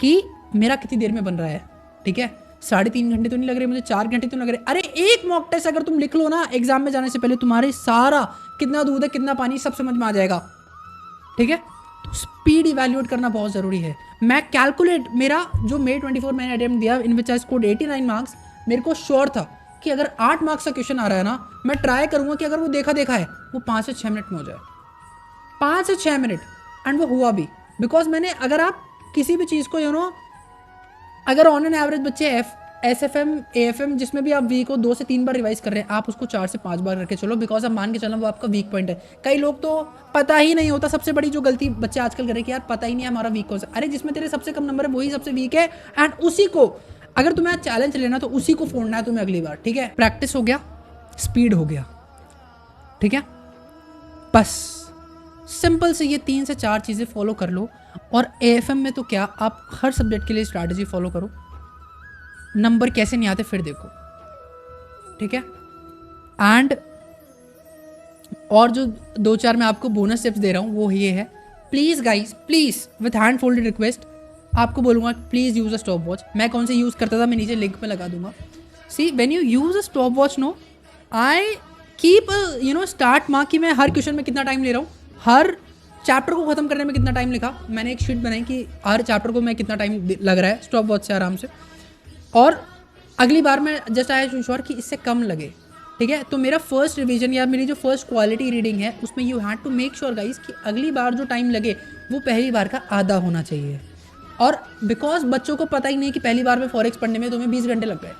कि मेरा कितनी देर में बन रहा है, ठीक है? 3.5 घंटे तो नहीं लग रहे मुझे, 4 घंटे तो नहीं लग रहे। अरे एक मॉक टेस्ट अगर तुम लिख लो ना एग्जाम में जाने से पहले, तुम्हारे सारा कितना दूध है कितना पानी सब समझ में आ जाएगा, ठीक है? तो स्पीड इवैल्यूएट करना बहुत ज़रूरी है। मैं कैलकुलेट, मेरा जो May 24 मैंने अटेम्प्ट दिया इन विच आई स्कोर्ड 89 मार्क्स, मेरे को श्योर था कि अगर 8 मार्क्स का क्वेश्चन आ रहा है ना, मैं ट्राई करूंगा कि अगर वो देखा है वो 5 से 6 मिनट में हो जाए, 5 से 6 मिनट, एंड वो हुआ भी। बिकॉज मैंने, अगर आप किसी भी चीज़ को अगर ऑन एन एवरेज बच्चे एसएफएम एएफएम जिसमें भी आप वीक को 2 से 3 बार रिवाइज कर रहे हैं, आप उसको 4 से 5 बार करके चलो, बिकॉज आप मान के चलो वो आपका वीक पॉइंट है। कई लोग तो पता ही नहीं होता, सबसे बड़ी जो गलती बच्चे आजकल कर रहे हैं कि यार पता ही नहीं है हमारा वीक कौन सा। अरे जिसमें तेरे सबसे कम नंबर है वही सबसे वीक है, एंड उसी को अगर तुम्हें आज चैलेंज लेना तो उसी को फोड़ना है तुम्हें अगली बार, ठीक है? प्रैक्टिस हो गया, स्पीड हो गया, ठीक है? बस सिंपल से ये 3 से 4 चीज़ें फॉलो कर लो, और एएफएम में तो क्या, आप हर सब्जेक्ट के लिए स्ट्रैटेजी फॉलो करो। नंबर कैसे नहीं आते फिर देखो, ठीक है? एंड और जो 2-4 मैं आपको बोनस टिप्स दे रहा हूँ वो ये है, please guys, please with hand folded request आपको बोलूँगा please use a stop watch. मैं कौन से यूज़ करता था मैं नीचे लिंक में लगा दूंगा। See when you use a stopwatch, no I keep start mark कि मैं हर क्वेश्चन में कितना टाइम ले रहा हूँ, हर चैप्टर को खत्म करने में कितना टाइम लिखा। मैंने एक शीट बनाई कि हर चैप्टर को मैं कितना टाइम लग रहा है स्टॉप वॉच से आराम से, और अगली बार मैं जस्ट आई इंश्योर कि इससे कम लगे, ठीक है? तो मेरा फर्स्ट रिवीजन या मेरी जो फर्स्ट क्वालिटी रीडिंग है उसमें you had to make sure guys कि अगली बार जो टाइम लगे वो पहली बार का आधा होना चाहिए। और बिकॉज बच्चों को पता ही नहीं कि पहली बार में फॉरेक्स पढ़ने में तुम्हें 20 घंटे लग गए,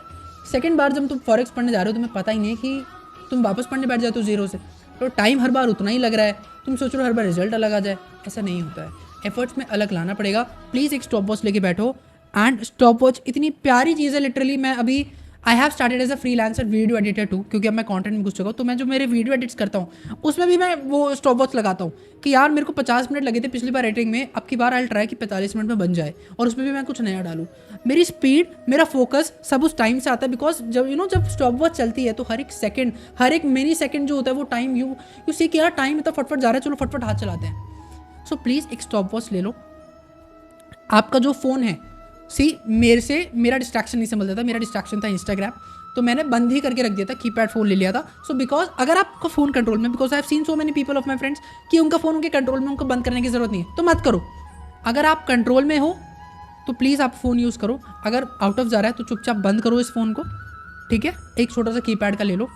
सेकेंड बार जब तुम फॉरेक्स पढ़ने जा रहे हो तुम्हें पता ही नहीं कि तुम वापस पढ़ने बैठ जाते हो जीरो से, तो टाइम हर बार उतना ही लग रहा है, तुम सोच रहे हो हर बार रिजल्ट अलग आ जाए, ऐसा नहीं होता है। एफर्ट्स में अलग लाना पड़ेगा। प्लीज़ एक स्टॉप वॉच लेके बैठो, एंड स्टॉप वॉच इतनी प्यारी चीज़ है लिटरली। मैं अभी I have started as a freelancer video editor too, क्योंकि अब मैं कंटेंट में घुस चुका हूँ, तो मैं जो मेरे वीडियो एडिट्स करता हूँ उसमें भी मैं वो स्टॉप वॉच लगाता हूँ कि यार मेरे को 50 मिनट लगे थे पिछली बार एडिटिंग में, अब की बार आई ट्राई कि 45 मिनट में बन जाए, और उसमें भी मैं कुछ नया डालूँ। मेरी स्पीड, मेरा फोकस सब उस टाइम से आता है, बिकॉज जब जब स्टॉप वॉच चलती है तो हर एक सेकंड, हर एक मिनी सेकंड जो होता है वो टाइम यू सी कि यार टाइम इतना फटफट जा रहा है, चलो फटफट हाथ चलाते हैं। सो प्लीज़ एक स्टॉप वॉच ले लो। आपका जो फ़ोन है, मेरे से मेरा डिस्ट्रैक्शन नहीं संभलता था, मेरा डिस्ट्रैक्शन था इंस्टाग्राम, तो मैंने बंद ही करके रख दिया था, कीपैड फ़ोन ले लिया था। सो बिकॉज अगर आपका फ़ोन कंट्रोल में, because I have seen so many people of my friends कि उनका फ़ोन उनके कंट्रोल में, उनको बंद करने की ज़रूरत नहीं है, तो मत करो। अगर आप कंट्रोल में हो तो प्लीज़ आप फ़ोन यूज़ करो, अगर आउट ऑफ जा रहा है तो चुपचाप बंद करो इस फ़ोन को, ठीक है? एक छोटा सा कीपैड का ले लो।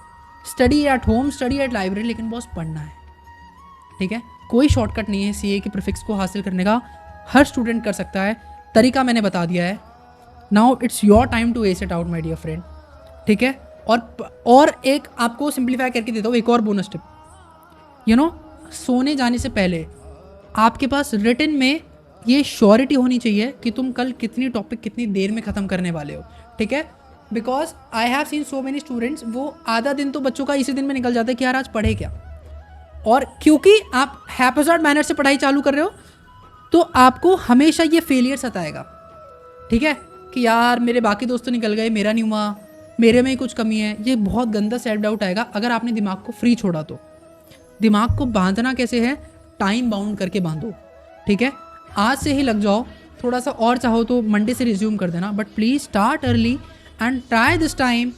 Study at home, study at library, लेकिन बॉस पढ़ना है, ठीक है? कोई शॉर्टकट नहीं है सीए के प्रीफिक्स को हासिल करने का, हर स्टूडेंट कर सकता है, तरीका मैंने बता दिया है। Now it's your time to ace it out my dear friend, ठीक है? और एक आपको सिंप्लीफाई करके देता हूँ एक और बोनस टिप, सोने जाने से पहले आपके पास रिटन में ये श्योरिटी होनी चाहिए कि तुम कल कितनी टॉपिक कितनी देर में ख़त्म करने वाले हो, ठीक है? Because I have seen so many students, वो आधा दिन तो बच्चों का इसी दिन में निकल जाता है कि यार आज पढ़े क्या, और क्योंकि आप हैप्पीज़ार्ड मैनर से पढ़ाई चालू कर रहे हो तो आपको हमेशा ये फेलियर सताएगा, ठीक है? कि यार मेरे बाकी दोस्त तो निकल गए, मेरा नहीं हुआ, मेरे में ही कुछ कमी है, ये बहुत गंदा सेल्फ डाउट आएगा अगर आपने दिमाग को फ्री छोड़ा तो। दिमाग को बांधना कैसे है, टाइम बाउंड करके बांधो, ठीक है। आज से ही लग जाओ, थोड़ा सा और चाहो तो मंडे से रिज्यूम कर देना, but please start early and try this time.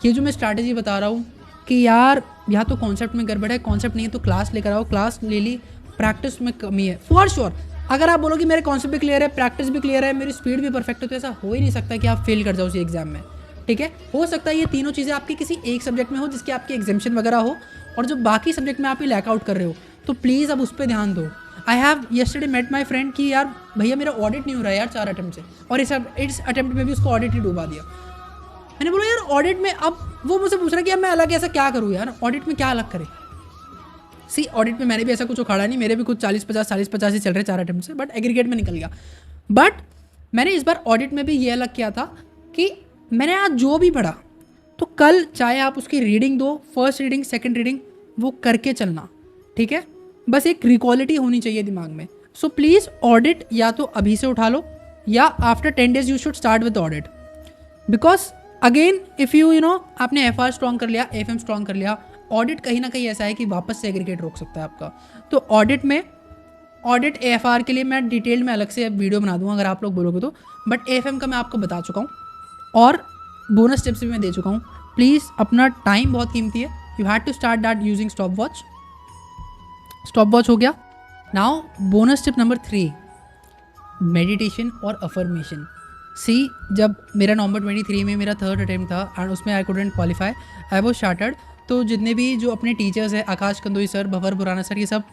ये जो मैं स्ट्रैटेजी बता रहा हूँ कि यार या तो कॉन्सेप्ट में गड़बड़ है, कॉन्सेप्ट नहीं है तो क्लास लेकर आओ, क्लास ले ली, प्रैक्टिस में कमी है फॉर श्योर। अगर आप बोलो कि मेरे कॉन्सेप्ट भी क्लियर है, प्रैक्टिस भी क्लियर है, मेरी स्पीड भी परफेक्ट है, तो ऐसा हो ही नहीं सकता कि आप फेल कर जाओ उसी एग्जाम में, ठीक है। हो सकता है ये तीनों चीज़ें आपकी किसी एक सब्जेक्ट में हो जिसकी आपकी एग्जामेशन वगैरह हो, और जो बाकी सब्जेक्ट में आप ही लैक आउट कर रहे हो, तो प्लीज़ अब उस पर ध्यान दो। I have yesterday met my friend कि यार भैया मेरा ऑडिट नहीं हो रहा है यार 4 अटेम्प्ट से, और इस अटेम्प्ट में भी उसको ऑडिट ही डूबा दिया। मैंने बोला यार ऑडिट में, अब वो मुझसे पूछ रहा कि अब मैं अलग ऐसा क्या करूँ यार, ऑडिट में क्या अलग करे। सी ऑडिट में मैंने भी ऐसा कुछ उखाड़ा नहीं, मेरे भी कुछ 40-50 ही चल रहे 4 अटेम्प्ट से, बट एग्रीगेट में निकल गया। बट मैंने इस बार ऑडिट में भी ये अलग किया था कि मैंने आज जो भी पढ़ा तो कल चाहे आप उसकी रीडिंग दो, फर्स्ट रीडिंग सेकंड रीडिंग, वो करके चलना, ठीक है। बस एक रिकॉलिटी होनी चाहिए दिमाग में। सो प्लीज़ ऑडिट या तो अभी से उठा लो, या after 10 days you should start with audit, because again if you know आपने FR स्ट्रॉन्ग कर लिया, FM स्ट्रॉन्ग कर लिया, ऑडिट कहीं ना कहीं ऐसा है कि वापस से एग्रीगेट रोक सकता है आपका। तो ऑडिट में, ऑडिट AFR के लिए मैं डिटेल में अलग से वीडियो बना दूंगा अगर आप लोग बोलोगे तो, बट AFM का मैं आपको बता चुका हूँ और बोनस टिप्स भी मैं दे चुका हूँ। प्लीज़ अपना टाइम बहुत कीमती है, you had to start that using stop watch. Stop watch हो गया। Now bonus tip number 3, meditation और अफर्मेशन। सी जब मेरा नवंबर 23 में मेरा 3rd अटेम्प्ट था एंड उसमें I couldn't qualify, I was shorted, तो जितने भी जो अपने टीचर्स हैं, आकाश कंदोई सर, भवर बुराना सर, ये सब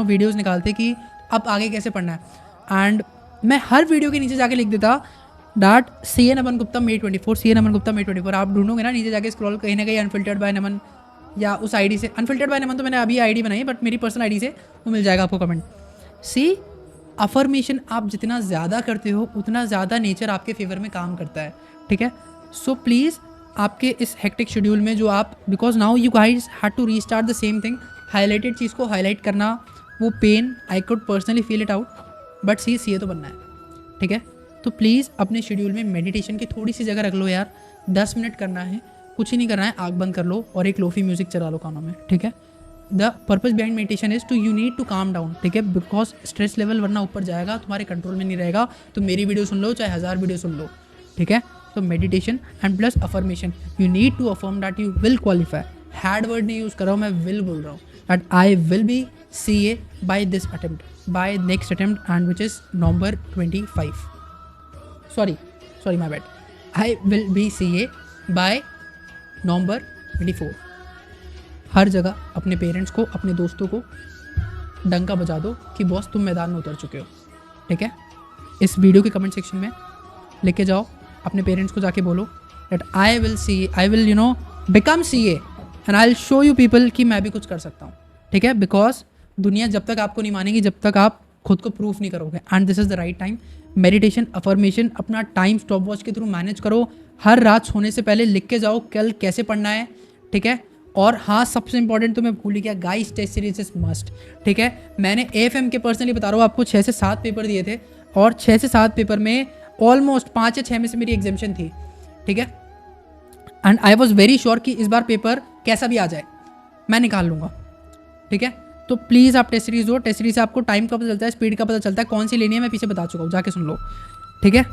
वीडियोज़ निकालते कि अब आगे कैसे पढ़ना है, एंड मैं हर वीडियो के नीचे जाके लिख देता that CA Naman Gupta May 24, CA Naman Gupta May 24। आप ढूंढोगे ना नीचे जाके स्क्रॉल, कहीं ना कहीं अनफिल्टर्ड बाय नमन या उस आईडी से, अनफिल्टर्ड बाय नमन तो मैंने अभी आईडी बनाई है, बट मेरी पर्सनल आईडी से वो मिल जाएगा आपको कमेंट। सी अफर्मेशन आप जितना ज़्यादा करते हो उतना ज़्यादा नेचर आपके फेवर में काम करता है, ठीक है। सो प्लीज़ आपके इस हेक्टिक शेड्यूल में जो आप, because now you guys had to restart the same thing, highlighted चीज़ को हाईलाइट करना, वो pen I could personally feel it out, but CA तो बनना है, ठीक है। तो प्लीज़ अपने शेड्यूल में मेडिटेशन की थोड़ी सी जगह रख लो यार, 10 मिनट करना है, कुछ ही नहीं करना है, आँख बंद कर लो और एक लोफी म्यूजिक चला लो कानों में, ठीक है। The purpose behind meditation is to you need to calm down, ठीक है, बिकॉज स्ट्रेस लेवल वरना ऊपर जाएगा, तुम्हारे कंट्रोल में नहीं रहेगा। तो मेरी वीडियो सुन लो चाहे 1000 वीडियो सुन लो, ठीक है। तो meditation and plus affirmation, you need to affirm that you will qualify. Had word नहीं यूज़ कर रहा हूँ, मैं विल बोल रहा हूँ, that I will be CA by this attempt, by next attempt, and which is November 25। sorry my bad, I will be CA by November 24। हर जगह अपने पेरेंट्स को, अपने दोस्तों को डंका बजा दो कि बॉस तुम मैदान में उतर चुके हो, ठीक है। इस वीडियो के कमेंट सेक्शन में लेके जाओ, अपने पेरेंट्स को जाके बोलो that I will become CA and I will show you people कि मैं भी कुछ कर सकता हूँ, ठीक है। बिकॉज दुनिया जब तक आपको नहीं मानेगी जब तक आप खुद को प्रूफ नहीं करोगे, and this is the right time. Meditation, affirmation, अपना टाइम स्टॉप वॉच के थ्रू मैनेज करो, हर रात सोने से पहले लिख के जाओ कल कैसे पढ़ना है, ठीक है। और हाँ, सबसे इंपॉर्टेंट तो मैं भूल गया, guys test series is must, ठीक है। मैंने AFM के पर्सनली बता रहा हूँ आपको 6 से 7 पेपर दिए थे, और 6 से 7 पेपर में ऑलमोस्ट 5 या 6 में से मेरी एग्जामिशन थी, ठीक है। And I was very sure कि इस बार पेपर कैसा भी आ जाए मैं निकाल लूँगा, ठीक है। तो प्लीज़ आप टेस्ट सीरीज दो, टेस्ट सीरीज से आपको टाइम का पता चलता है, स्पीड का पता चलता है, कौन सी लेनी है मैं पीछे बता चुका हूँ, जाके सुन लो, ठीक है।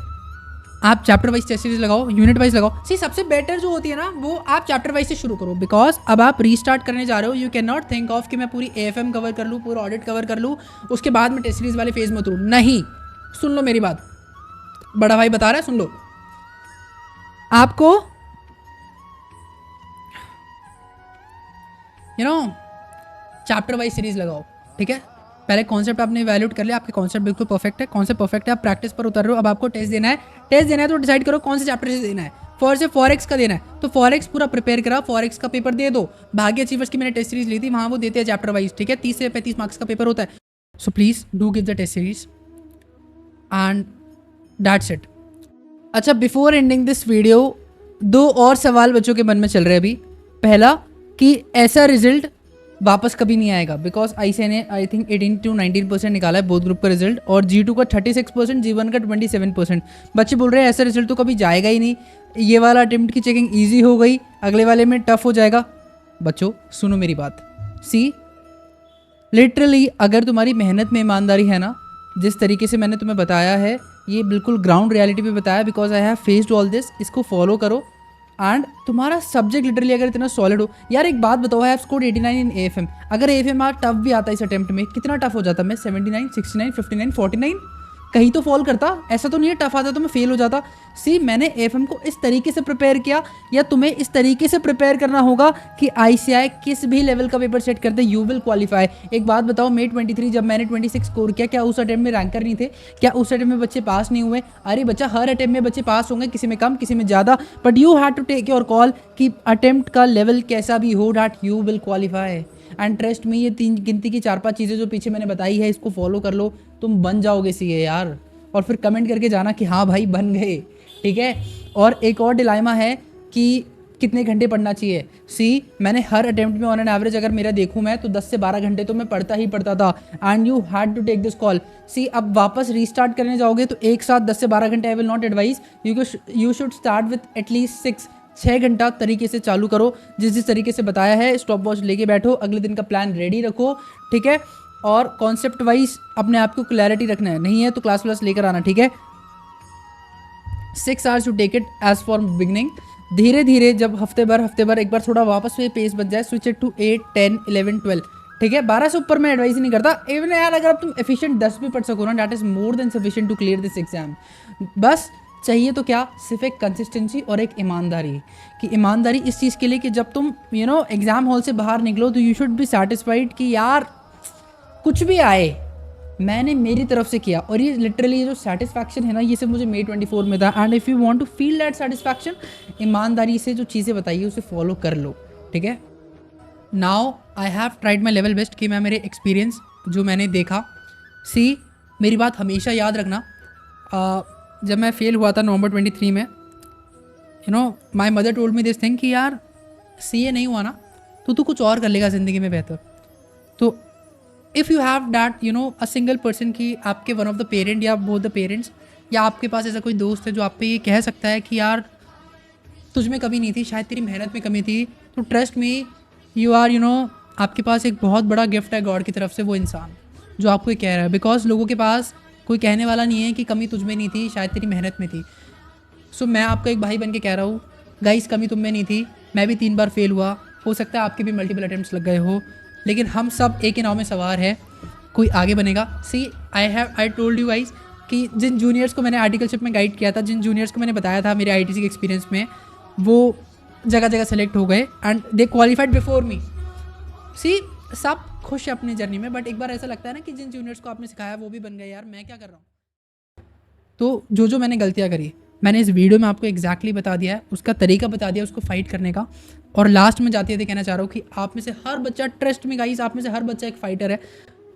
आप चैप्टर वाइज टेस्ट सीरीज लगाओ, यूनिट वाइज लगाओ। सी सबसे बेटर जो होती है ना, वो आप चैप्टर वाइज से शुरू करो, बिकॉज अब आप रीस्टार्ट करने जा रहे हो। You can not think of कि मैं पूरी AFM कवर कर लूँ, पूरा ऑडिट कवर कर लूँ, उसके बाद मैं टेस्ट सीरीज वाले फेज में उतरूँ, नहीं। सुन लो मेरी बात, बड़ा भाई बता रहा है, सुन लो। आपको चैप्टर वाइज सीरीज लगाओ, ठीक है। पहले कॉन्सेप्ट आपने वैल्यूट कर लिया, आपके कॉन्सेप्ट बिल्कुल परफेक्ट है, कॉन्सेप्ट परफेक्ट है, आप प्रैक्टिस पर उतर रहे हो। अब आपको टेस्ट देना है, तो डिसाइड करो कौन से चैप्टर से देना है। से फॉरेक्स का देना है तो फॉरेक्स पूरा प्रिपेयर करा, फॉरेक्स का पेपर दे दो। भाग्य अचीवर्स की मैंने टेस्ट सीरीज ली थी, वहाँ वो देते हैं चैप्टर वाइज, ठीक है। 30 से 35 मार्क्स का पेपर होता है। So please do give the test series and that's it. अच्छा, बिफोर एंडिंग दिस वीडियो 2 और सवाल बच्चों के मन में चल रहे हैं अभी। पहला कि ऐसा रिजल्ट वापस कभी नहीं आएगा, बिकॉज ICAI ने आई थिंक 18 to 19% निकाला है बोथ ग्रुप का रिजल्ट, और G2 का 36%, G1 का 27%। बच्चे बोल रहे हैं ऐसा रिजल्ट तो कभी जाएगा ही नहीं, ये वाला अटेम्प्ट की चेकिंग ईजी हो गई, अगले वाले में टफ हो जाएगा। बच्चों सुनो मेरी बात, सी लिटरली अगर तुम्हारी मेहनत में ईमानदारी है ना, जिस तरीके से मैंने तुम्हें बताया है, ये बिल्कुल ग्राउंड रियलिटी पे बताया, because I have faced all this, इसको फॉलो करो एंड तुम्हारा सब्जेक्ट लिटरली अगर इतना सॉलिड हो। यार एक बात बताओ, I have scored 89 in AFM, अगर AFM आज टफ भी आता इस अटेम्प्ट में, कितना टफ हो जाता, मैं 79, 69, 59, 49 कहीं तो फॉल करता, ऐसा तो नहीं है टफ आता तो मैं फेल हो जाता। सी मैंने AFM को इस तरीके से प्रिपेयर किया, या तुम्हें इस तरीके से प्रिपेयर करना होगा कि ICAI किस भी लेवल का पेपर सेट करते यू विल क्वालिफाई। एक बात बताओ, May 23 जब मैंने 26 स्कोर किया, क्या उस अटेम्प्ट में रैंकर नहीं थे, क्या उस अटेम्प्ट में बच्चे पास नहीं हुए? अरे बच्चा हर अटेम्प्ट में बच्चे पास होंगे, किसी में कम किसी में ज़्यादा, but you have to take your call कि अटेम्प्ट का लेवल कैसा भी हो, that you will qualify. And trust में ये 3 गिनती की 4-5 चीज़ें जो पीछे मैंने बताई है, इसको फॉलो कर लो, तुम बन जाओगे CA यार। और फिर कमेंट करके जाना कि हाँ भाई बन गए, ठीक है। और एक और डिलाइमा है कि कितने घंटे पढ़ना चाहिए। सी मैंने हर अटेम्प्ट में ऑन एन एवरेज अगर मेरा देखूँ मैं तो 10 से 12 घंटे तो मैं पढ़ता ही पढ़ता था, and you had to take this call. See अब वापस रीस्टार्ट करने जाओगे तो एक साथ 10 से 12 घंटे I will not advise, you should start with at least 6 घंटा तरीके से चालू करो, जिस तरीके से बताया है। स्टॉप वॉच लेके बैठो, अगले दिन का प्लान रेडी रखो, ठीक है। और कॉन्सेप्ट वाइज अपने आप को क्लैरिटी रखना है, नहीं है तो क्लास प्लस लेकर आना, ठीक है। 6 hours to take it as for beginning. धीरे धीरे जब हफ्ते भर एक बार थोड़ा वापस से पेस बच जाए, स्विच इट टू 8, 10, 11, 12, ठीक है। 12 से ऊपर मैं एडवाइस नहीं करता। इवन यार अगर तुम एफिशिएंट 10 भी पढ़ सको ना, that is more than sufficient to clear this exam. बस चाहिए तो क्या, सिर्फ एक कंसिस्टेंसी और एक ईमानदारी, कि ईमानदारी इस चीज़ के लिए कि जब तुम एग्जाम हॉल से बाहर निकलो तो यू शुड बी सेटिस्फाइड कि यार कुछ भी आए मैंने मेरी तरफ से किया। और ये लिटरली जो सेटिस्फैक्शन है ना, ये सिर्फ मुझे May 24 में था। And if you want to feel that satisfaction, ईमानदारी से जो चीज़ें बताइए उसे फॉलो कर लो, ठीक है। Now I have tried my level best कि मैं मेरे एक्सपीरियंस जो मैंने देखा, सी मेरी बात हमेशा याद रखना। जब मैं फेल हुआ था November 23 में, my mother told me this thing कि यार CA नहीं हुआ ना तो तू कुछ और कर लेगा ज़िंदगी में बेहतर। तो if you have that a single person की आपके वन ऑफ द पेरेंट या बोथ द पेरेंट्स, या आपके पास ऐसा कोई दोस्त है जो आप पे ये कह सकता है कि यार तुझ में कमी नहीं थी, शायद तेरी मेहनत में कमी थी, तो ट्रस्ट में यू आर आपके पास एक बहुत बड़ा गिफ्ट है गॉड की तरफ से, वो इंसान जो आपको ये कह रहा है। बिकॉज लोगों के पास कोई कहने वाला नहीं है कि कमी तुझ में नहीं थी, शायद तेरी मेहनत में थी। सो मैं आपका एक भाई बन के कह रहा हूँ गाइस, कमी तुम में नहीं थी, मैं भी 3 बार फेल हुआ, हो सकता है आपके भी मल्टीपल अटेम्प्ट्स लग गए हो, लेकिन हम सब एक ही नाव में सवार है, कोई आगे बनेगा। सी आई टोल्ड यू गाइस कि जिन जूनियर्स को मैंने आर्टिकलशिप में गाइड किया था, जिन जूनियर्स को मैंने बताया था मेरे ITC के एक्सपीरियंस में, वो जगह जगह सेलेक्ट हो गए and they qualified before me. See सब खुश है अपनी जर्नी में, बट एक बार ऐसा लगता है ना कि जिन जूनियर्स को आपने सिखाया वो भी बन गए, यार मैं क्या कर रहा हूँ। तो जो मैंने गलतियाँ करी मैंने इस वीडियो में आपको एग्जैक्टली बता दिया है, उसका तरीका बता दिया उसको फाइट करने का। और लास्ट में जाते कहना चाह रहा हूँ कि आप में से हर बच्चा, ट्रस्ट में गाइस, आप में से हर बच्चा एक फाइटर है।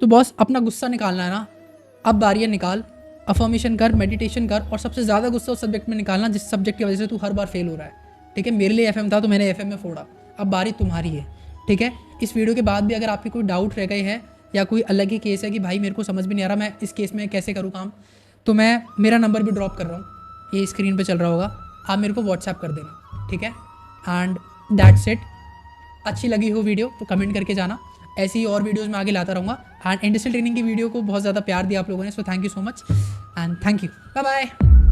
तो बॉस अपना गुस्सा निकालना है ना, अब बारियाँ निकाल, अफर्मेशन कर, मेडिटेशन कर, और सबसे ज़्यादा गुस्सा उस सब्जेक्ट में निकालना जिस सब्जेक्ट की वजह से तू हर बार फेल हो रहा है, ठीक है। मेरे लिए FM था तो मैंने FM में फोड़ा, अब बारी तुम्हारी है, ठीक है। इस वीडियो के बाद भी अगर आपके कोई डाउट रह गए हैं या कोई अलग ही केस है कि भाई मेरे को समझ भी नहीं आ रहा मैं इस केस में कैसे करूँ काम, तो मैं मेरा नंबर भी ड्रॉप कर रहा हूँ, ये स्क्रीन पे चल रहा होगा, आप मेरे को व्हाट्सएप कर देना, ठीक है। And that's it. अच्छी लगी हो वीडियो तो कमेंट करके जाना, ऐसी ही और वीडियोस मैं आगे लाता रहूँगा। एंड इंडस्ट्रियल ट्रेनिंग की वीडियो को बहुत ज़्यादा प्यार दिया आप लोगों ने, so thank you so much and thank you, bye bye.